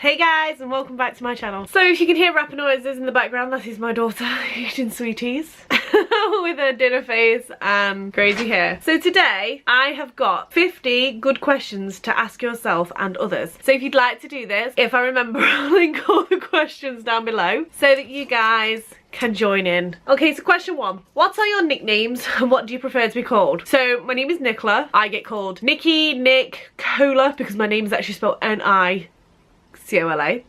Hey guys, and welcome back to my channel. So if you can hear rapper noises in the background, that is my daughter eating sweeties with her dinner face and crazy hair. So today I have got 50 good questions to ask yourself and others. So if you'd like to do this, if I remember, I'll link all the questions down below so that you guys can join in. Okay, so question 1. What are your nicknames and what do you prefer to be called? So my name is Nicola. I get called Nikki, Nick, Cola, because my name is actually spelled Nicola,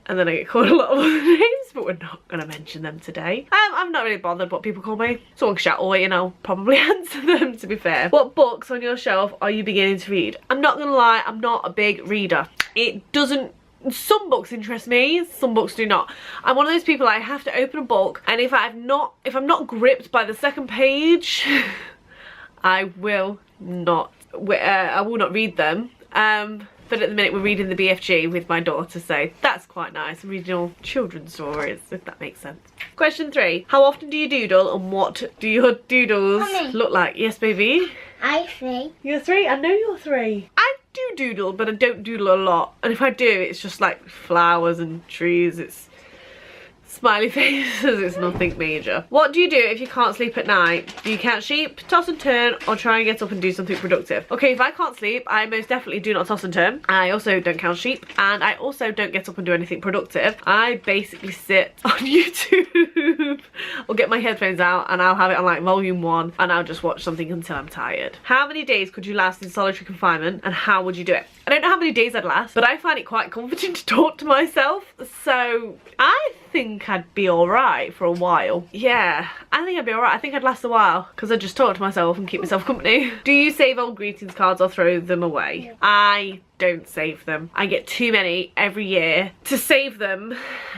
and then I get called a lot of other names, but we're not going to mention them today. I'm not really bothered what people call me. Someone can shout away and I'll probably answer them, to be fair. What books on your shelf are you beginning to read? I'm not going to lie, I'm not a big reader. It doesn't... Some books interest me, some books do not. I'm one of those people, I have to open a book, and if I'm not gripped by the second page, I will not read them. But at the minute we're reading the BFG with my daughter, so that's quite nice. I'm reading all children's stories, if that makes sense. Question 3. How often do you doodle and what do your doodles look like? Yes, baby? I'm 3. You're 3? I know you're 3. I do doodle, but I don't doodle a lot. And if I do, it's just like flowers and trees. It's smiley faces, it's nothing major. What do you do if you can't sleep at night? Do you count sheep, toss and turn, or try and get up and do something productive? Okay, if I can't sleep, I most definitely do not toss and turn. I also don't count sheep, and I also don't get up and do anything productive. I basically sit on YouTube or get my headphones out and I'll have it on like volume 1 and I'll just watch something until I'm tired. How many days could you last in solitary confinement and how would you do it? I don't know how many days I'd last, but I find it quite comforting to talk to myself, so I think I'd be alright for a while. Yeah, I think I'd be alright. I think I'd last a while because I'd just talk to myself and keep myself company. Do you save old greetings cards or throw them away? Yeah. I don't save them. I get too many every year to save them,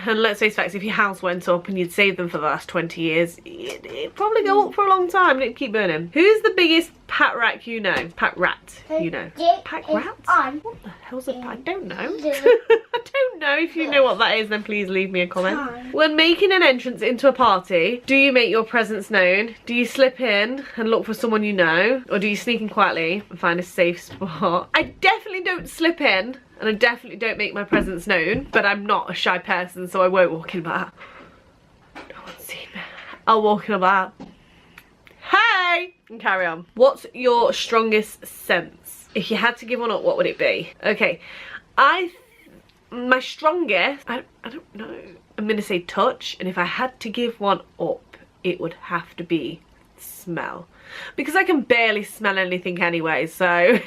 and let's face facts, if your house went up and you'd saved them for the last 20 years, it'd probably go up for a long time and it'd keep burning. Who's the biggest pack rat you know? Pack rat, you know. Pack rat? What the hell's a pack? I don't know. I don't know. If you know what that is, then please leave me a comment. When making an entrance into a party, do you make your presence known? Do you slip in and look for someone you know? Or do you sneak in quietly and find a safe spot? I definitely don't slip in, and I definitely don't make my presence known, but I'm not a shy person, so I won't walk in like that. No one's seen me. I'll walk in like that. Hey! And carry on. What's your strongest sense? If you had to give one up, what would it be? Okay, my strongest, I don't know. I'm gonna say touch, and if I had to give one up, it would have to be smell. Because I can barely smell anything anyway, so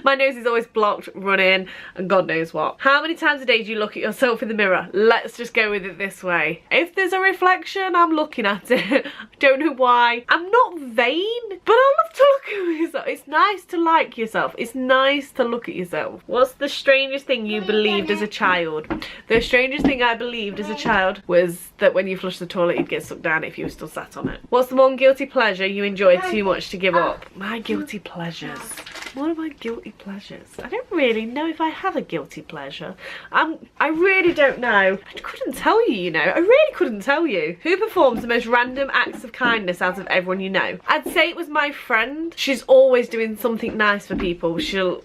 my nose is always blocked, running, and God knows what. How many times a day do you look at yourself in the mirror? Let's just go with it this way. If there's a reflection, I'm looking at it. I don't know why. I'm not vain, but I love to look at myself. It's nice to like yourself. It's nice to look at yourself. What's the strangest thing you believed as a child? The strangest thing I believed as a child was that when you flush the toilet, you'd get sucked down if you were still sat on it. What's the one guilty pleasure you enjoy too much to give up? My guilty pleasures. What are my guilty pleasures? I don't really know if I have a guilty pleasure. I really don't know. I couldn't tell you, you know. I really couldn't tell you. Who performs the most random acts of kindness out of everyone you know? I'd say it was my friend. She's always doing something nice for people. She'll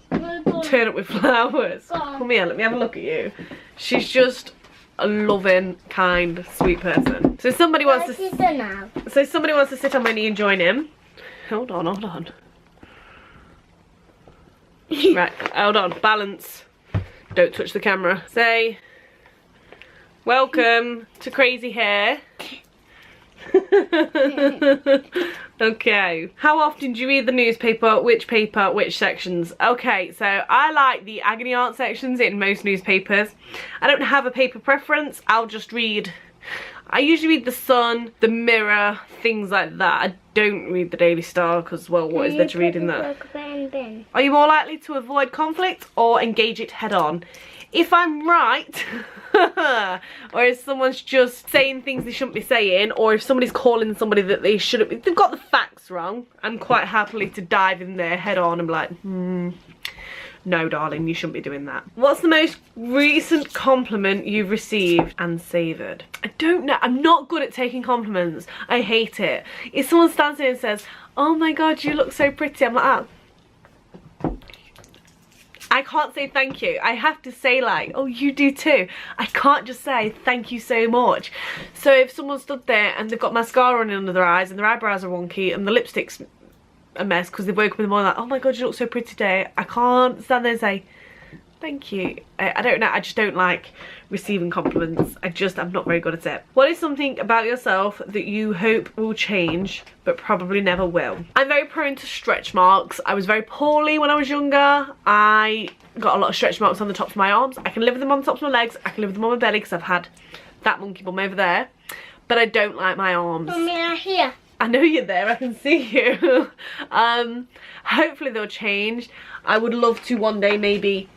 turn up with flowers. Come here, let me have a look at you. She's just a loving, kind, sweet person. So somebody wants to sit on my knee and join in. Hold on, hold on. Right, hold on, balance. Don't touch the camera. Say, welcome to crazy hair. Okay, how often do you read the newspaper? Which paper? Which sections? Okay, so I like the agony aunt sections in most newspapers. I don't have a paper preference. I'll just read. I usually read the Sun, the Mirror, things like that. I don't read the Daily Star because, well, what is there to read in that? Are you more likely to avoid conflict or engage it head on? If I'm right, or if someone's just saying things they shouldn't be saying, or if somebody's calling somebody that they shouldn't be, they've got the facts wrong, I'm quite happily to dive in there head on and be like, no darling, you shouldn't be doing that. What's the most recent compliment you've received and savoured? I don't know. I'm not good at taking compliments. I hate it. If someone stands there and says, oh my god, you look so pretty, I'm like, I can't say thank you. I have to say like, oh, you do too. I can't just say thank you so much. So if someone stood there and they've got mascara on under their eyes and their eyebrows are wonky and the lipstick's a mess because they've woken up in the morning like, oh my god, you look so pretty today, I can't stand there and say thank you. I don't know, I just don't like receiving compliments. I'm not very good at it. What is something about yourself that you hope will change but probably never will? I'm very prone to stretch marks. I was very poorly when I was younger. I got a lot of stretch marks on the tops of my arms. I can live with them on the tops of my legs. I can live with them on my belly because I've had that monkey bum over there. But I don't like my arms. Mommy, I'm here. I know you're there, I can see you. Hopefully they'll change. I would love to one day maybe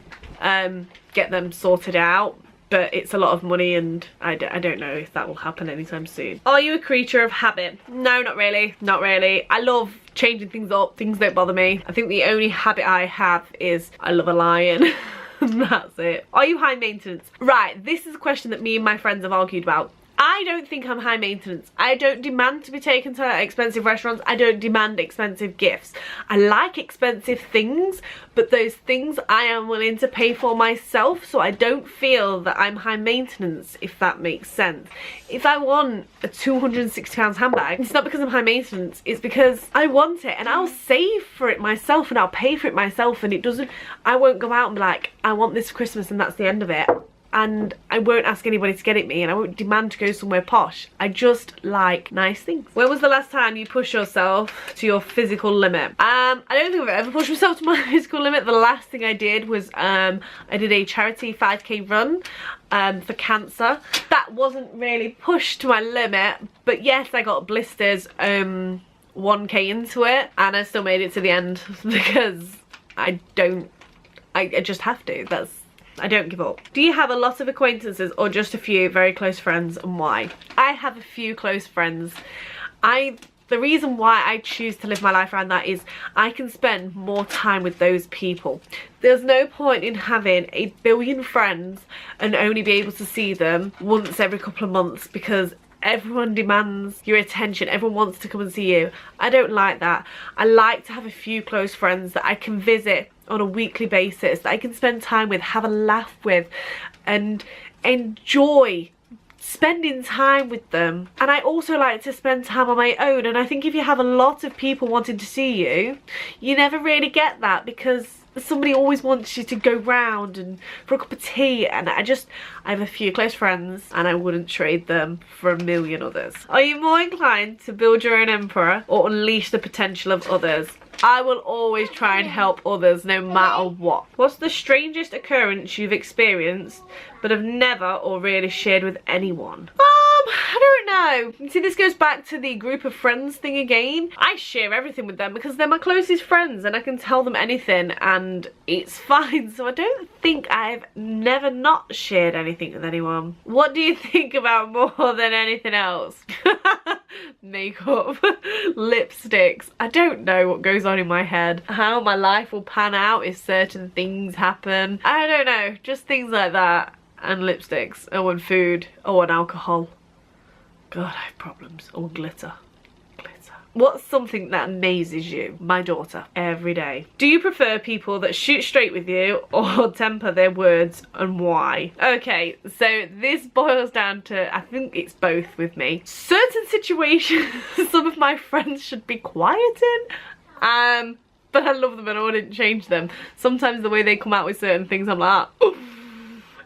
get them sorted out, but it's a lot of money and I don't know if that will happen anytime soon. Are you a creature of habit? No, not really, not really. I love changing things up, things don't bother me. I think the only habit I have is I love a lion. That's it. Are you high maintenance? Right, this is a question that me and my friends have argued about. I don't think I'm high maintenance. I don't demand to be taken to expensive restaurants. I don't demand expensive gifts. I like expensive things, but those things I am willing to pay for myself, so I don't feel that I'm high maintenance, if that makes sense. If I want a £260 handbag, it's not because I'm high maintenance, it's because I want it and I'll save for it myself and I'll pay for it myself, and I won't go out and be like, I want this for Christmas and that's the end of it. And I won't ask anybody to get it me and I won't demand to go somewhere posh. I just like nice things. When was the last time you pushed yourself to your physical limit? I don't think I've ever pushed myself to my physical limit. The last thing I did was I did a charity 5k run for cancer. That wasn't really pushed to my limit, but yes, I got blisters 1k into it and I still made it to the end because I just have to. I don't give up. Do you have a lot of acquaintances or just a few very close friends, and why? I have a few close friends. The reason why I choose to live my life around that is I can spend more time with those people. There's no point in having 1 billion friends and only be able to see them once every couple of months because everyone demands your attention. Everyone wants to come and see you. I don't like that. I like to have a few close friends that I can visit on a weekly basis, that I can spend time with, have a laugh with, and enjoy spending time with them. And I also like to spend time on my own, and I think if you have a lot of people wanting to see you, you never really get that because somebody always wants you to go round and for a cup of tea, and I have a few close friends and I wouldn't trade them for 1 million others. Are you more inclined to build your own empire or unleash the potential of others? I will always try and help others no matter what. What's the strangest occurrence you've experienced but have never or really shared with anyone? I don't know. See, this goes back to the group of friends thing again. I share everything with them because they're my closest friends and I can tell them anything and it's fine. So I don't think I've never not shared anything with anyone. What do you think about more than anything else? Makeup, lipsticks. I don't know what goes on in my head. How my life will pan out if certain things happen. I don't know. Just things like that. And lipsticks. Oh, and food. Oh, and alcohol. God, I have problems. Oh, glitter. Glitter. What's something that amazes you? My daughter. Every day. Do you prefer people that shoot straight with you or temper their words, and why? Okay, so this boils down to, I think it's both with me. Certain situations some of my friends should be quiet in. But I love them and I wouldn't change them. Sometimes the way they come out with certain things, I'm like, oh,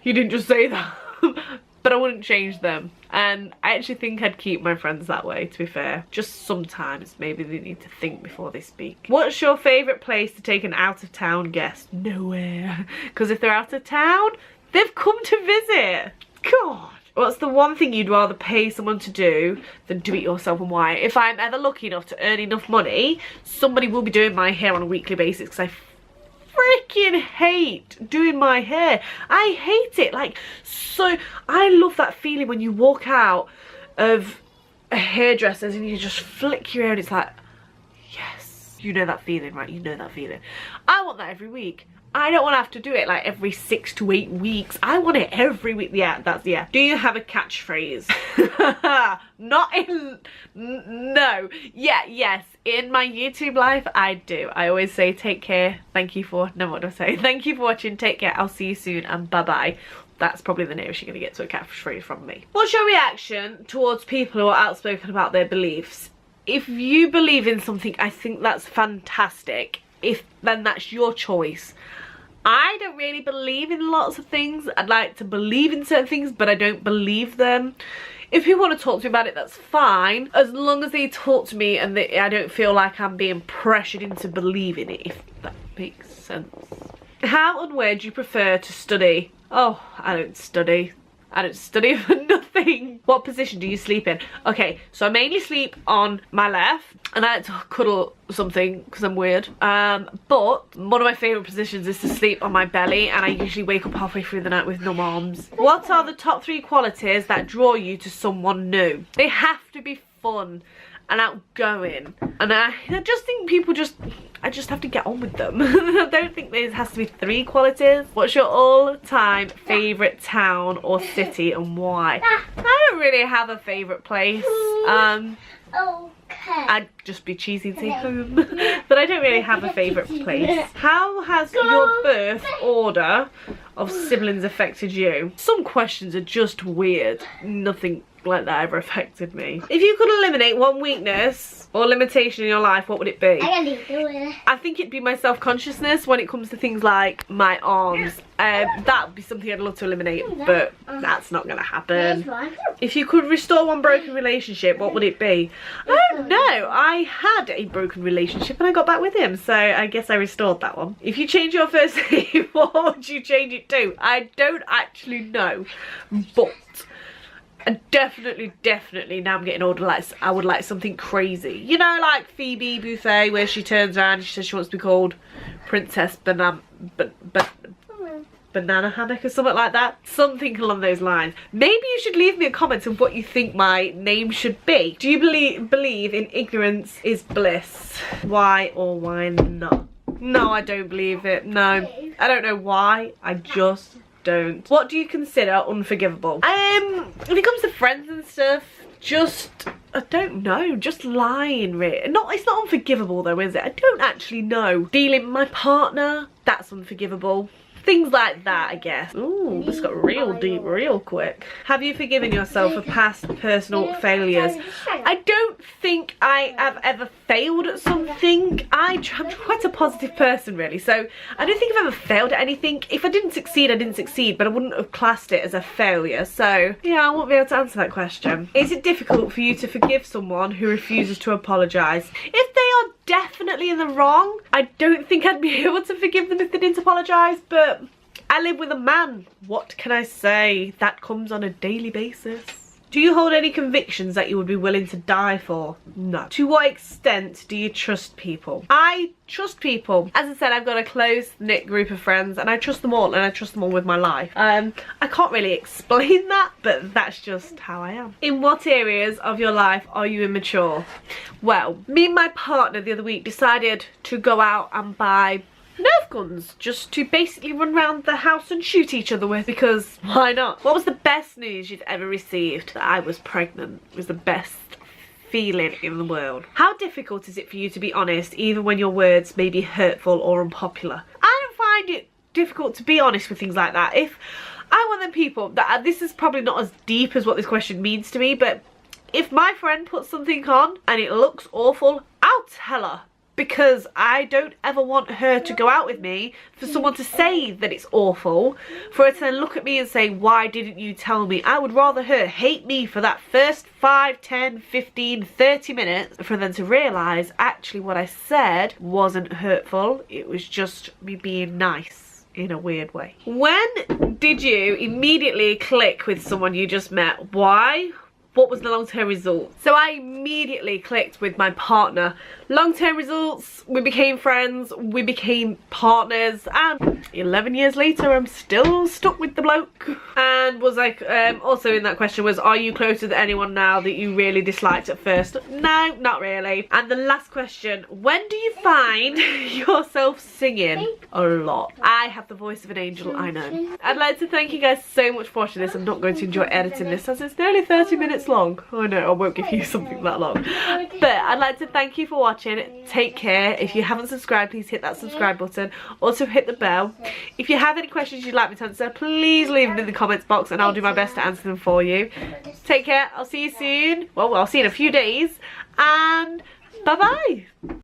you didn't just say that. But I wouldn't change them. And I actually think I'd keep my friends that way, to be fair. Just sometimes maybe they need to think before they speak. What's your favourite place to take an out-of-town guest? Nowhere. Because if they're out of town, they've come to visit. God. What's the one thing you'd rather pay someone to do than do it yourself, and why? If I'm ever lucky enough to earn enough money, somebody will be doing my hair on a weekly basis because I freaking hate doing my hair. I hate it. Like, so I love that feeling when you walk out of a hairdresser's and you just flick your hair and it's like, yes, you know that feeling, right? You know that feeling. I want that every week. I don't want to have to do it like every 6 to 8 weeks. I want it every week. Yeah, that's, yeah. Do you have a catchphrase? Not in, no. Yeah, yes. In my YouTube life, I do. I always say take care, thank you for, no, what do I say? Thank you for watching, take care, I'll see you soon, and bye-bye. That's probably the nearest you're going to get to a catchphrase from me. What's your reaction towards people who are outspoken about their beliefs? If you believe in something, I think that's fantastic. Then that's your choice. I don't really believe in lots of things. I'd like to believe in certain things, but I don't believe them. If people want to talk to me about it, that's fine, as long as they talk to me and I don't feel like I'm being pressured into believing it, if that makes sense. How and where do you prefer to study? Oh, I don't study. I don't study for nothing. What position do you sleep in? Okay, so I mainly sleep on my left, and I like to cuddle something because I'm weird. But one of my favourite positions is to sleep on my belly, and I usually wake up halfway through the night with numb arms. What are the top 3 qualities that draw you to someone new? They have to be fun and outgoing, and I just think people I just have to get on with them. I don't think there has to be 3 qualities. What's your all-time favourite town or city and why? I don't really have a favourite place. I'd just be cheesy and say home. But I don't really have a favourite place. How has your birth order of siblings affected you? Some questions are just weird. Nothing like that ever affected me. If you could eliminate one weakness or limitation in your life, what would it be? I think it'd be my self-consciousness when it comes to things like my arms. That would be something I'd love to eliminate, but that's not going to happen. If you could restore one broken relationship, what would it be? I don't know. I had a broken relationship and I got back with him, so I guess I restored that one. If you change your first name, what would you change it to? I don't actually know, but I definitely, now I'm getting older, like I would like something crazy. You know, like Phoebe Buffet, where she turns around and she says she wants to be called Princess Banana Hammock or something like that. Something along those lines. Maybe you should leave me a comment of what you think my name should be. Do you believe in ignorance is bliss? Why or why not? No, I don't believe it. No, I don't know why. I just don't. What do you consider unforgivable? If it comes to friends and stuff, just, I don't know, just lying really. It's not unforgivable though, is it? I don't actually know. Dealing with my partner, that's unforgivable. Things like that, I guess. Ooh, this got real deep real quick. Have you forgiven yourself for past personal failures? I don't think I have ever failed at something. I'm quite a positive person really, so I don't think I've ever failed at anything. If I didn't succeed, I didn't succeed, but I wouldn't have classed it as a failure. So yeah, I won't be able to answer that question. Is it difficult for you to forgive someone who refuses to apologise? If they are definitely in the wrong, I don't think I'd be able to forgive them if they didn't apologise, but I live with a man. What can I say? That comes on a daily basis. Do you hold any convictions that you would be willing to die for? No. To what extent do you trust people? I trust people. As I said, I've got a close-knit group of friends and I trust them all, and I trust them all with my life. I can't really explain that, but that's just how I am. In what areas of your life are you immature? Well, me and my partner the other week decided to go out and buy Nerf guns just to basically run around the house and shoot each other with, because why not? What was the best news you've ever received? That I was pregnant. It was the best feeling in the world. How difficult is it for you to be honest even when your words may be hurtful or unpopular? I don't find it difficult to be honest with things like that. If I want them people that, this is probably not as deep as what this question means to me, but if my friend puts something on and it looks awful, I'll tell her. Because I don't ever want her to go out with me for someone to say that it's awful, for her to then look at me and say, why didn't you tell me? I would rather her hate me for that first 5, 10, 15, 30 minutes for them to realise actually what I said wasn't hurtful. It was just me being nice in a weird way. When did you immediately click with someone you just met? Why? what was the long-term result? So I immediately clicked with my partner. Long-term results, we became friends, we became partners, and 11 years later I'm still stuck with the bloke. And was like, also in that question was, are you closer to anyone now that you really disliked at first? No, not really. And the last question, when do you find yourself singing? A lot. I have the voice of an angel, I know. I'd like to thank you guys so much for watching this. I'm not going to enjoy editing this as it's nearly 30 minutes long. I know, I won't give you something that long. But I'd like to thank you for watching. Take care. If you haven't subscribed, please hit that subscribe button. Also hit the bell. If you have any questions you'd like me to answer, please leave them in the comments box and I'll do my best to answer them for you. Take care. I'll see you soon. Well, I'll see you in a few days. And bye-bye.